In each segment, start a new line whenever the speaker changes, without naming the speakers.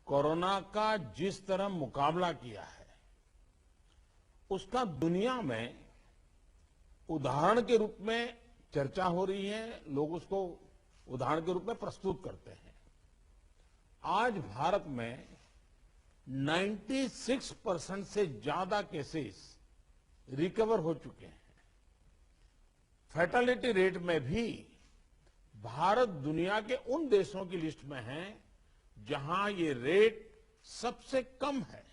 Corona का जिस तरह मुकाबला किया है उसका दुनिया में उदाहरण के रूप में चर्चा हो रही है। लोग उसको उदाहरण के रूप में प्रस्तुत करते हैं। आज भारत में 96% से ज्यादा केसेस रिकवर हो चुके हैं। फैटेलिटी रेट में भी भारत दुनिया के उन देशों की लिस्ट में है जहां ये रेट सबसे कम है।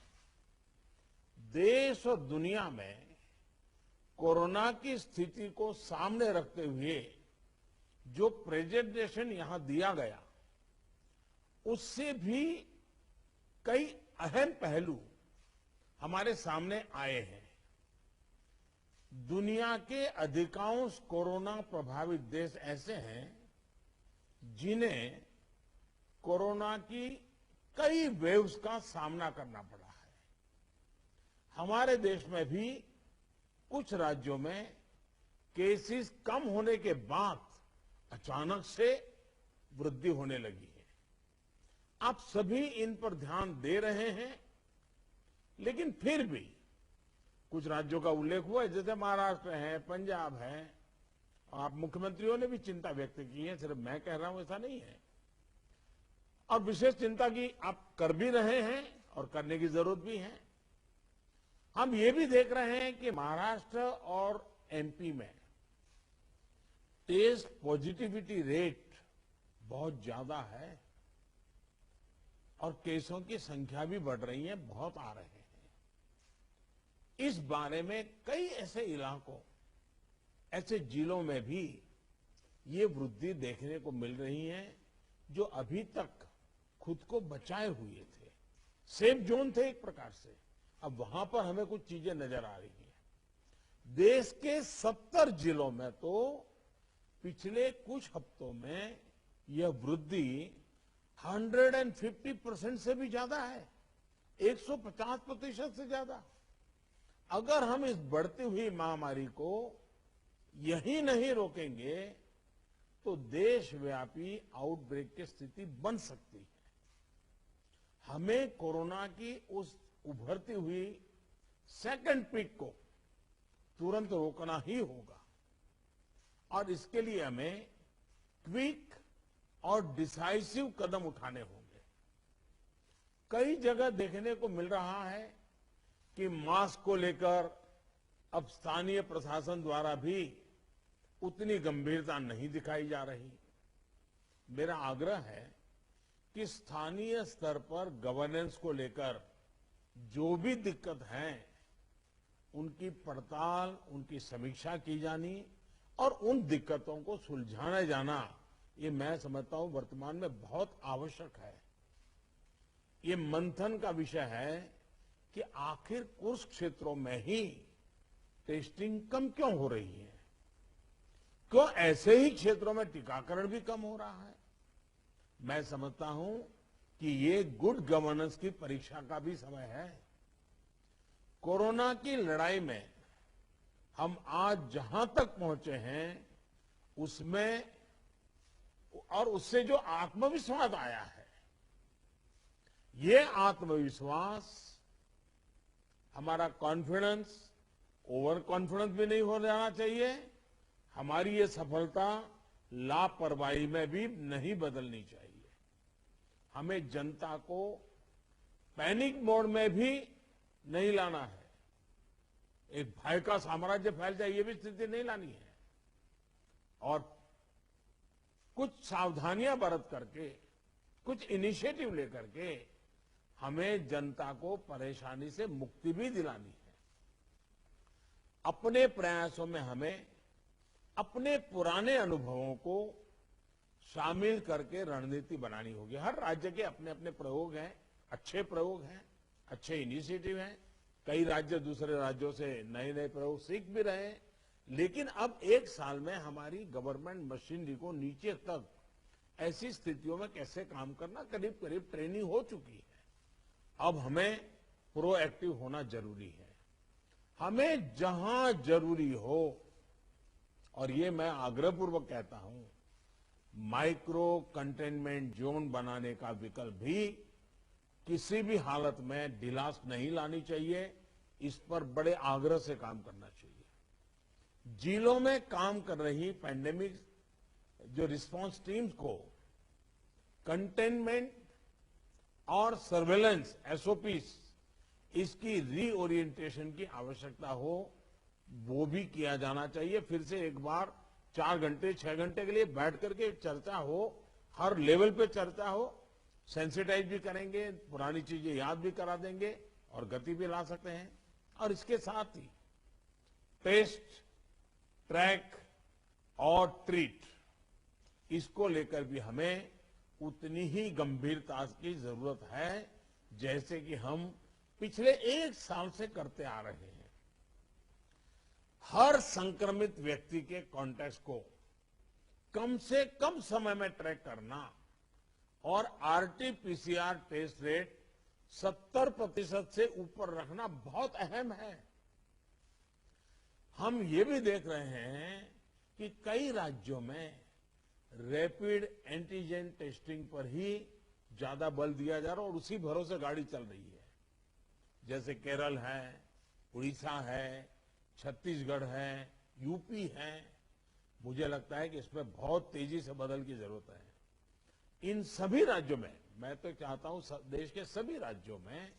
देश और दुनिया में कोरोना की स्थिति को सामने रखते हुए जो प्रेजेंटेशन यहां दिया गया उससे भी कई अहम पहलू हमारे सामने आए हैं। दुनिया के अधिकांश कोरोना प्रभावित देश ऐसे हैं जिन्हें कोरोना की कई वेव्स का सामना करना पड़ा है। हमारे देश में भी कुछ राज्यों में केसेस कम होने के बाद अचानक से वृद्धि होने लगी है। आप सभी इन पर ध्यान दे रहे हैं, लेकिन फिर भी कुछ राज्यों का उल्लेख हुआ है, जैसे महाराष्ट्र है, पंजाब है। आप मुख्यमंत्रियों ने भी चिंता व्यक्त की है, सिर्फ मैं कह रहा हूं ऐसा नहीं है। और विशेष चिंता की आप कर भी रहे हैं और करने की जरूरत भी है। हम ये भी देख रहे हैं कि महाराष्ट्र और एमपी में टेस्ट पॉजिटिविटी रेट बहुत ज्यादा है और केसों की संख्या भी बढ़ रही है, बहुत आ रहे हैं। इस बारे में कई ऐसे इलाकों, ऐसे जिलों में भी ये वृद्धि देखने को मिल रही है जो अभी तक खुद को बचाए हुए थे, सेफ जोन थे एक प्रकार से। अब वहां पर हमें कुछ चीजें नजर आ रही हैं। देश के 70 जिलों में तो पिछले कुछ हफ्तों में यह वृद्धि 150% से भी ज्यादा है, 150% से ज्यादा। अगर हम इस बढ़ती हुई महामारी को यही नहीं रोकेंगे तो देशव्यापी आउटब्रेक की स्थिति बन सकती है। हमें कोरोना की उस उभरती हुई सेकंड पीक को तुरंत रोकना ही होगा और इसके लिए हमें क्विक और डिसाइसिव कदम उठाने होंगे। कई जगह देखने को मिल रहा है कि मास्क को लेकर अब स्थानीय प्रशासन द्वारा भी उतनी गंभीरता नहीं दिखाई जा रही। मेरा आग्रह है कि स्थानीय स्तर पर गवर्नेंस को लेकर जो भी दिक्कत है उनकी पड़ताल, उनकी समीक्षा की जानी और उन दिक्कतों को सुलझाया जाना, ये मैं समझता हूं वर्तमान में बहुत आवश्यक है। ये मंथन का विषय है कि आखिर कुछ क्षेत्रों में ही टेस्टिंग कम क्यों हो रही है, क्यों ऐसे ही क्षेत्रों में टीकाकरण भी कम हो रहा है। मैं समझता हूं कि ये गुड गवर्नेंस की परीक्षा का भी समय है। कोरोना की लड़ाई में हम आज जहां तक पहुंचे हैं उसमें और उससे जो आत्मविश्वास आया है, ये आत्मविश्वास, हमारा कॉन्फिडेंस ओवर कॉन्फिडेंस भी नहीं हो जाना चाहिए। हमारी ये सफलता लापरवाही में भी नहीं बदलनी चाहिए। हमें जनता को पैनिक मोड में भी नहीं लाना है। एक भय का साम्राज्य फैल जाए, ये भी स्थिति नहीं लानी है। और कुछ सावधानियां बरत करके, कुछ इनिशिएटिव लेकर के हमें जनता को परेशानी से मुक्ति भी दिलानी है। अपने प्रयासों में हमें अपने पुराने अनुभवों को शामिल करके रणनीति बनानी होगी। हर राज्य के अपने अपने प्रयोग हैं, अच्छे प्रयोग हैं, अच्छे इनिशिएटिव हैं। कई राज्य दूसरे राज्यों से नए नए प्रयोग सीख भी रहे हैं। लेकिन अब एक साल में हमारी गवर्नमेंट मशीनरी को नीचे तक ऐसी स्थितियों में कैसे काम करना, करीब करीब ट्रेनिंग हो चुकी है। अब हमें प्रोएक्टिव होना जरूरी है। हमें जहां जरूरी हो, और ये मैं आग्रहपूर्वक कहता हूं, माइक्रो कंटेनमेंट जोन बनाने का विकल्प भी किसी भी हालत में ढिलास नहीं लानी चाहिए। इस पर बड़े आग्रह से काम करना चाहिए। जिलों में काम कर रही पैंडेमिक जो रिस्पांस टीम्स को कंटेनमेंट और सर्वेलेंस एसओपीस इसकी रीओरिएंटेशन की आवश्यकता हो, वो भी किया जाना चाहिए। फिर से एक बार 4 घंटे 6 घंटे के लिए बैठ करके चर्चा हो, हर लेवल पे चर्चा हो, सेंसिटाइज भी करेंगे, पुरानी चीजें याद भी करा देंगे और गति भी ला सकते हैं। और इसके साथ ही टेस्ट, ट्रैक और ट्रीट, इसको लेकर भी हमें उतनी ही गंभीरता की जरूरत है जैसे कि हम पिछले 1 साल से करते आ रहे हैं। हर संक्रमित व्यक्ति के कॉन्टैक्ट को कम से कम समय में ट्रैक करना और आरटी-पीसीआर टेस्ट रेट 70% से ऊपर रखना बहुत अहम है। हम ये भी देख रहे हैं कि कई राज्यों में रैपिड एंटीजन टेस्टिंग पर ही ज्यादा बल दिया जा रहा है और उसी भरोसे गाड़ी चल रही है। जैसे केरल है, उड़ीसा है, छत्तीसगढ़ है, यूपी है। मुझे लगता है कि इसमें बहुत तेजी से बदल की जरूरत है। इन सभी राज्यों में, मैं तो चाहता हूं देश के सभी राज्यों में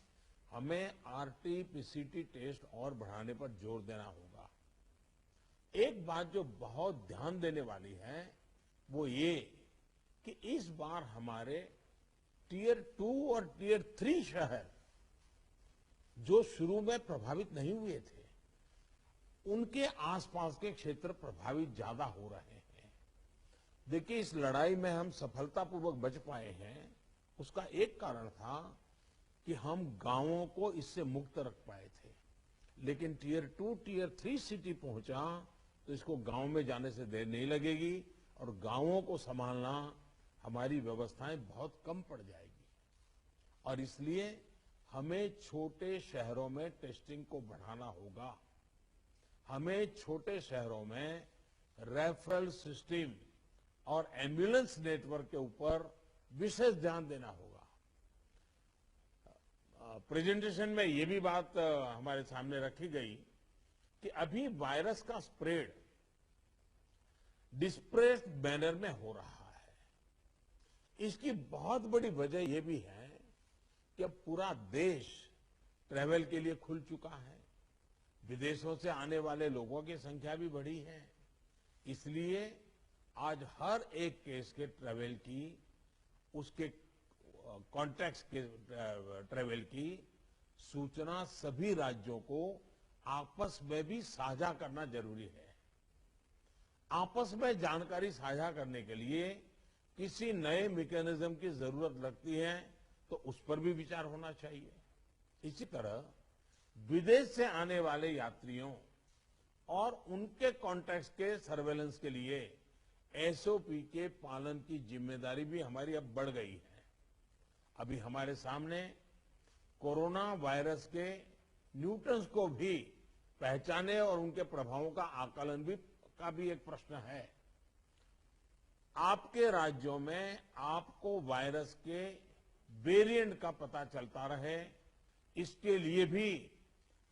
हमें आरटी-पीसीटी टेस्ट और बढ़ाने पर जोर देना होगा। एक बात जो बहुत ध्यान देने वाली है वो ये कि इस बार हमारे टियर 2 और टियर 3 शहर जो शुरू में प्रभावित नहीं हुए थे, उनके आसपास के क्षेत्र प्रभावित ज्यादा हो रहे हैं। देखिए, इस लड़ाई में हम सफलतापूर्वक बच पाए हैं, उसका एक कारण था कि हम गांवों को इससे मुक्त रख पाए थे। लेकिन टियर 2, टियर 3 सिटी पहुंचा तो इसको गांव में जाने से देर नहीं लगेगी और गांवों को संभालना हमारी व्यवस्थाएं बहुत कम पड़ जाएगी। और इसलिए हमें छोटे शहरों में टेस्टिंग को बढ़ाना होगा। हमें छोटे शहरों में रेफरल सिस्टम और एम्बुलेंस नेटवर्क के ऊपर विशेष ध्यान देना होगा। प्रेजेंटेशन में ये भी बात हमारे सामने रखी गई कि अभी वायरस का स्प्रेड डिस्प्रेस्ड मैनर में हो रहा है। इसकी बहुत बड़ी वजह यह भी है कि अब पूरा देश ट्रैवल के लिए खुल चुका है। विदेशों से आने वाले लोगों की संख्या भी बढ़ी है। इसलिए आज हर एक केस के ट्रैवल की, उसके कॉन्टैक्ट्स के ट्रैवल की सूचना सभी राज्यों को आपस में भी साझा करना जरूरी है। आपस में जानकारी साझा करने के लिए किसी नए मैकेनिज्म की जरूरत लगती है तो उस पर भी विचार होना चाहिए। इसी तरह विदेश से आने वाले यात्रियों और उनके कॉन्टैक्ट्स के सर्वेलेंस के लिए एसओपी के पालन की जिम्मेदारी भी हमारी अब बढ़ गई है। अभी हमारे सामने कोरोना वायरस के न्यूटन्स को भी पहचाने और उनके प्रभावों का आकलन का भी एक प्रश्न है। आपके राज्यों में आपको वायरस के वेरिएंट का पता चलता रहे, इसके लिए भी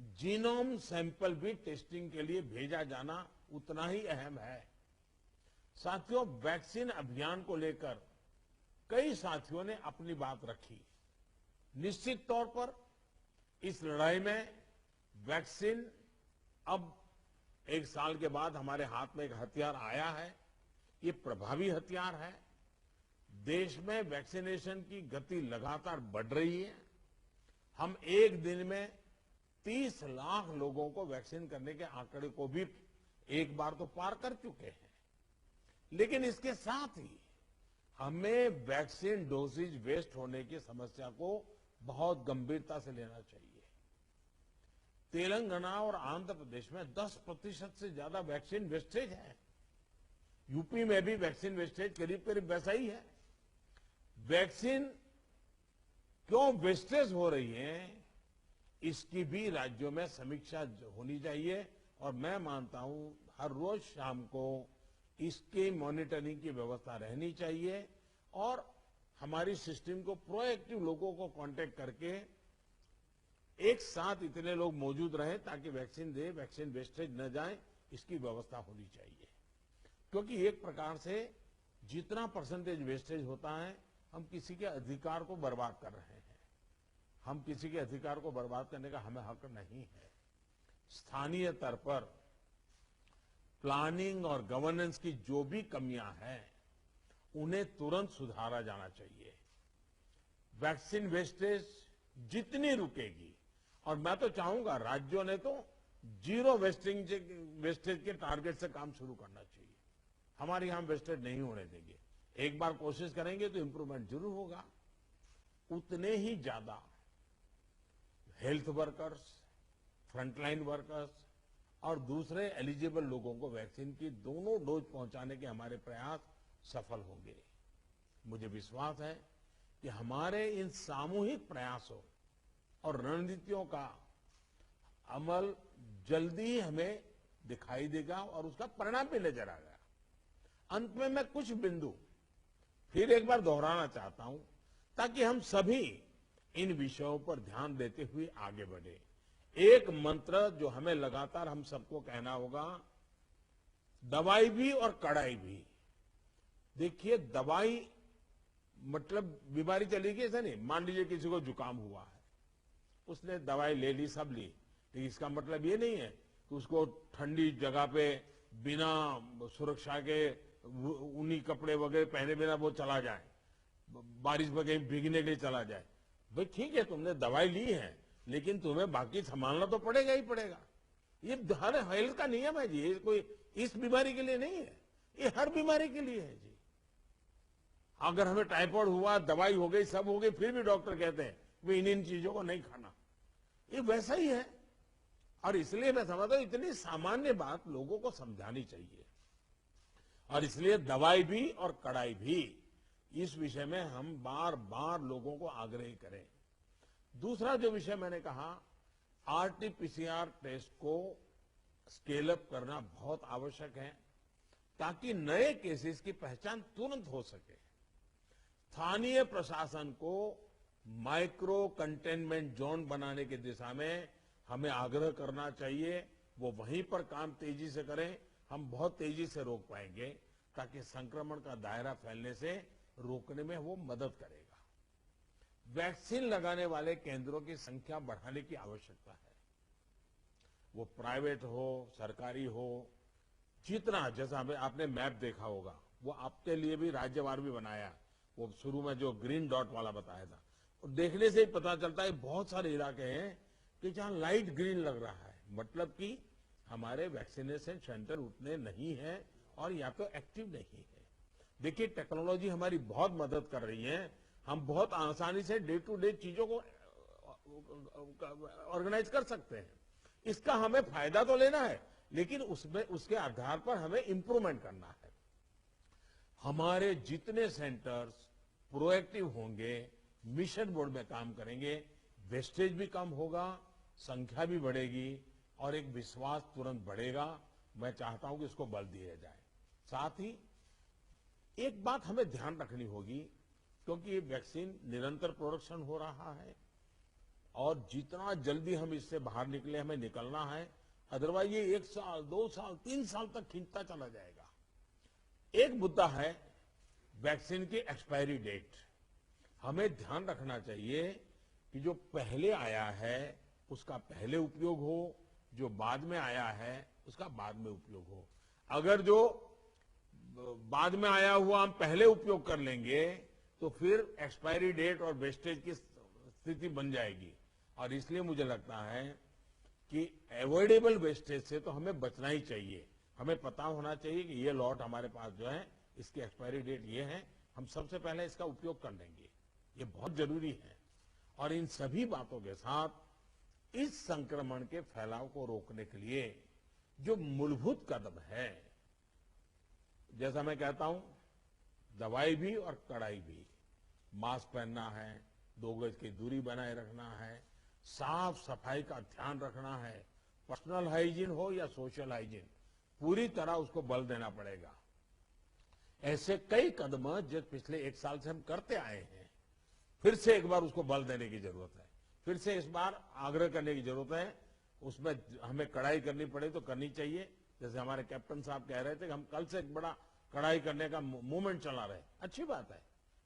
जीनोम सैंपल भी टेस्टिंग के लिए भेजा जाना उतना ही अहम है। साथियों, वैक्सीन अभियान को लेकर कई साथियों ने अपनी बात रखी। निश्चित तौर पर इस लड़ाई में वैक्सीन अब 1 साल के बाद हमारे हाथ में एक हथियार आया है। ये प्रभावी हथियार है। देश में वैक्सीनेशन की गति लगातार बढ़ रही है। हम एक दिन में 30 लाख लोगों को वैक्सीन करने के आंकड़े को भी एक बार तो पार कर चुके हैं। लेकिन इसके साथ ही हमें वैक्सीन डोसेज वेस्ट होने की समस्या को बहुत गंभीरता से लेना चाहिए। तेलंगाना और आंध्र प्रदेश में 10% से ज्यादा वैक्सीन वेस्टेज है। यूपी में भी वैक्सीन वेस्टेज करीब करीब वैसा ही है। वैक्सीन क्यों वेस्टेज हो रही है, इसकी भी राज्यों में समीक्षा होनी चाहिए और मैं मानता हूं हर रोज शाम को इसकी मॉनिटरिंग की व्यवस्था रहनी चाहिए और हमारी सिस्टम को प्रोएक्टिव लोगों को कांटेक्ट करके एक साथ इतने लोग मौजूद रहे ताकि वैक्सीन दे, वैक्सीन वेस्टेज न जाए, इसकी व्यवस्था होनी चाहिए। क्योंकि एक प्रकार से जितना परसेंटेज वेस्टेज होता है, हम किसी के अधिकार को बर्बाद कर रहे हैं। हम किसी के अधिकार को बर्बाद करने का हमें हक नहीं है। स्थानीय स्तर पर प्लानिंग और गवर्नेंस की जो भी कमियां हैं, उन्हें तुरंत सुधारा जाना चाहिए। वैक्सीन वेस्टेज जितनी रुकेगी, और मैं तो चाहूंगा राज्यों ने तो जीरो वेस्टेज के टारगेट से काम शुरू करना चाहिए। हमारे यहां वेस्टेज नहीं होने देंगे। एक बार कोशिश करेंगे तो इंप्रूवमेंट जरूर होगा। उतने ही ज्यादा हेल्थ वर्कर्स, फ्रंटलाइन वर्कर्स और दूसरे एलिजिबल लोगों को वैक्सीन की दोनों डोज पहुंचाने के हमारे प्रयास सफल होंगे। मुझे विश्वास है कि हमारे इन सामूहिक प्रयासों और रणनीतियों का अमल जल्दी ही हमें दिखाई देगा और उसका परिणाम भी नजर आएगा। अंत में मैं कुछ बिंदु फिर एक बार दोहराना चाहता हूं ताकि हम सभी इन विषयों पर ध्यान देते हुए आगे बढ़े। एक मंत्र जो हमें लगातार हम सबको कहना होगा, दवाई भी और कड़ाई भी। देखिए, दवाई मतलब बीमारी चली गई, ऐसा नहीं। मान लीजिए किसी को जुकाम हुआ है, उसने दवाई ले ली, सब ली, लेकिन इसका मतलब ये नहीं है कि उसको ठंडी जगह पे बिना सुरक्षा के ऊनी कपड़े वगैरह पहने बिना वो चला जाए, बारिश में कहीं भीगने के लिए चला जाए। भाई ठीक है, तुमने दवाई ली है, लेकिन तुम्हें बाकी संभालना तो पड़ेगा ही पड़ेगा। ये हर हेल्थ का नियम है जी। ये कोई इस बीमारी के लिए नहीं है, ये हर बीमारी के लिए है जी। अगर हमें टाइफाइड हुआ, दवाई हो गई, सब हो गई, फिर भी डॉक्टर कहते हैं वे इन चीजों को नहीं खाना। ये वैसा ही है। और इसलिए मैं समझता हूं इतनी सामान्य बात लोगों को समझानी चाहिए। और इसलिए दवाई भी और कड़ाई भी, इस विषय में हम बार बार लोगों को आग्रह करें। दूसरा जो विषय मैंने कहा, आरटीपीसीआर टेस्ट को स्केल अप करना बहुत आवश्यक है ताकि नए केसेस की पहचान तुरंत हो सके। स्थानीय प्रशासन को माइक्रो कंटेनमेंट जोन बनाने की दिशा में हमें आग्रह करना चाहिए। वो वहीं पर काम तेजी से करें, हम बहुत तेजी से रोक पाएंगे ताकि संक्रमण का दायरा फैलने से रोकने में वो मदद करेगा। वैक्सीन लगाने वाले केंद्रों की संख्या बढ़ाने की आवश्यकता है। वो प्राइवेट हो, सरकारी हो, जितना, जैसा आपने मैप देखा होगा, वो आपके लिए भी राज्यवार भी बनाया। वो शुरू में जो ग्रीन डॉट वाला बताया था, और देखने से ही पता चलता है बहुत सारे इलाके हैं कि जहां लाइट ग्रीन लग रहा है, मतलब कि हमारे वैक्सीनेशन सेंटर उतने नहीं है और या तो एक्टिव नहीं है। देखिए, टेक्नोलॉजी हमारी बहुत मदद कर रही है। हम बहुत आसानी से डे टू डे चीजों को ऑर्गेनाइज कर सकते हैं। इसका हमें फायदा तो लेना है, लेकिन उसमें उसके आधार पर हमें इंप्रूवमेंट करना है। हमारे जितने सेंटर्स प्रोएक्टिव होंगे, मिशन मोड में काम करेंगे, वेस्टेज भी कम होगा, संख्या भी बढ़ेगी और एक विश्वास तुरंत बढ़ेगा। मैं चाहता हूं कि इसको बल दिया जाए। साथ ही एक बात हमें ध्यान रखनी होगी, क्योंकि ये वैक्सीन निरंतर प्रोडक्शन हो रहा है और जितना जल्दी हम इससे बाहर निकले, हमें निकलना है। अदरवाइज ये 1 साल, 2 साल, 3 साल तक खींचता चला जाएगा। एक मुद्दा है वैक्सीन की एक्सपायरी डेट। हमें ध्यान रखना चाहिए कि जो पहले आया है उसका पहले उपयोग हो, जो बाद में आया है उसका बाद में उपयोग हो। अगर जो बाद में आया हुआ हम पहले उपयोग कर लेंगे तो फिर एक्सपायरी डेट और वेस्टेज की स्थिति बन जाएगी। और इसलिए मुझे लगता है कि अवॉइडेबल वेस्टेज से तो हमें बचना ही चाहिए। हमें पता होना चाहिए कि ये लॉट हमारे पास जो है, इसकी एक्सपायरी डेट ये है, हम सबसे पहले इसका उपयोग कर लेंगे। ये बहुत जरूरी है। और इन सभी बातों के साथ इस संक्रमण के फैलाव को रोकने के लिए जो मूलभूत कदम है, जैसा मैं कहता हूं, दवाई भी और कड़ाई भी। मास्क पहनना है, 2 गज की दूरी बनाए रखना है, साफ सफाई का ध्यान रखना है, पर्सनल हाइजीन हो या सोशल हाइजीन, पूरी तरह उसको बल देना पड़ेगा। ऐसे कई कदम जो पिछले 1 साल से हम करते आए हैं, फिर से एक बार उसको बल देने की जरूरत है। फिर से इस बार आग्रह करने की जरूरत है। उसमें हमें कड़ाई करनी पड़े तो करनी चाहिए। जैसे हमारे कैप्टन साहब कह रहे थे कि हम कल से एक बड़ा कड़ाई करने का मूवमेंट चला रहे हैं। अच्छी बात है।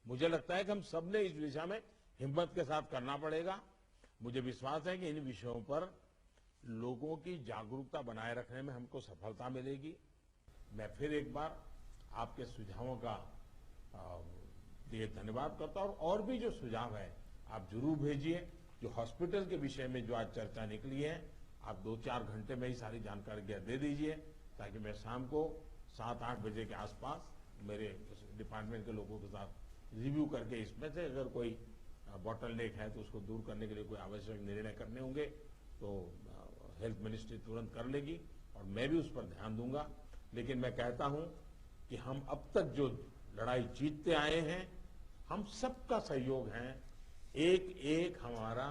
मुझे लगता है कि हम सबने इस दिशा में हिम्मत के साथ करना पड़ेगा। मुझे विश्वास है कि इन विषयों पर लोगों की जागरूकता बनाए रखने में हमको सफलता मिलेगी। मैं फिर एक बार आपके सुझावों का लिए धन्यवाद करता हूं। और भी जो सुझाव है आप जरूर भेजिए। जो हॉस्पिटल के विषय में जो आज चर्चा निकली है, आप 2-4 घंटे में ही सारी जानकारी दे दीजिए, ताकि मैं शाम को 7-8 बजे के आसपास मेरे डिपार्टमेंट के लोगों के साथ रिव्यू करके इसमें से अगर कोई बॉटल नेक है तो उसको दूर करने के लिए कोई आवश्यक निर्णय करने होंगे तो हेल्थ मिनिस्ट्री तुरंत कर लेगी और मैं भी उस पर ध्यान दूंगा। लेकिन मैं कहता हूं कि हम अब तक जो लड़ाई जीतते आए हैं, हम सबका सहयोग है। एक एक हमारा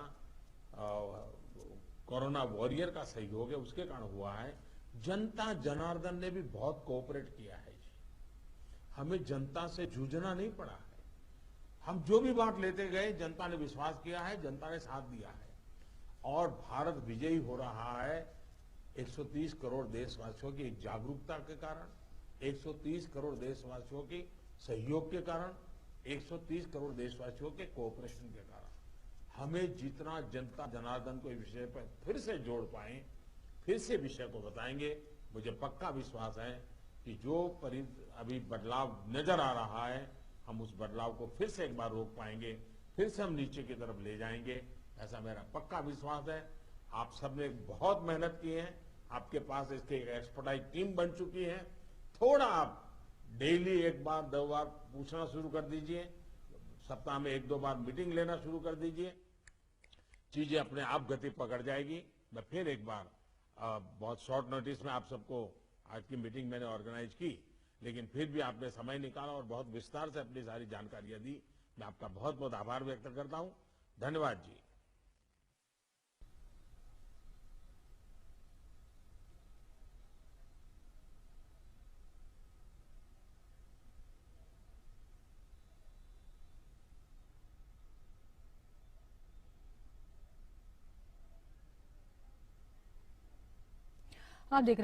कोरोना वॉरियर का सहयोग है, उसके कारण हुआ है। जनता जनार्दन ने भी बहुत कोऑपरेट किया है जी। हमें जनता से जूझना नहीं पड़ा है। हम जो भी बात लेते गए, जनता ने विश्वास किया है, जनता ने साथ दिया है और भारत विजयी हो रहा है 130 करोड़ देशवासियों की जागरूकता के कारण, 130 करोड़ देशवासियों की सहयोग के कारण, 130 करोड़ देशवासियों के कोऑपरेशन के कारण। हमें जितना जनता जनार्दन को इस विषय पर फिर से जोड़ पाए, फिर से विषय को बताएंगे, मुझे पक्का विश्वास है कि जो अभी बदलाव नजर आ रहा है, हम उस बदलाव को फिर से एक बार रोक पाएंगे, फिर से हम नीचे की तरफ ले जाएंगे, ऐसा मेरा पक्का विश्वास है। आप सबने बहुत मेहनत की है। आपके पास इसकी एक एक्सपर्टाइज टीम बन चुकी है। थोड़ा आप डेली 1 बार 2 बार पूछना शुरू कर दीजिए, सप्ताह में 1-2 बार मीटिंग लेना शुरू कर दीजिए, चीजें अपने आप गति पकड़ जाएगी। मैं फिर एक बार बहुत शॉर्ट नोटिस में आप सबको आज की मीटिंग मैंने ऑर्गेनाइज की, लेकिन फिर भी आपने समय निकाला और बहुत विस्तार से अपनी सारी जानकारियां दी। मैं आपका बहुत बहुत आभार व्यक्त करता हूं। धन्यवाद जी।
आप देख रहे हैं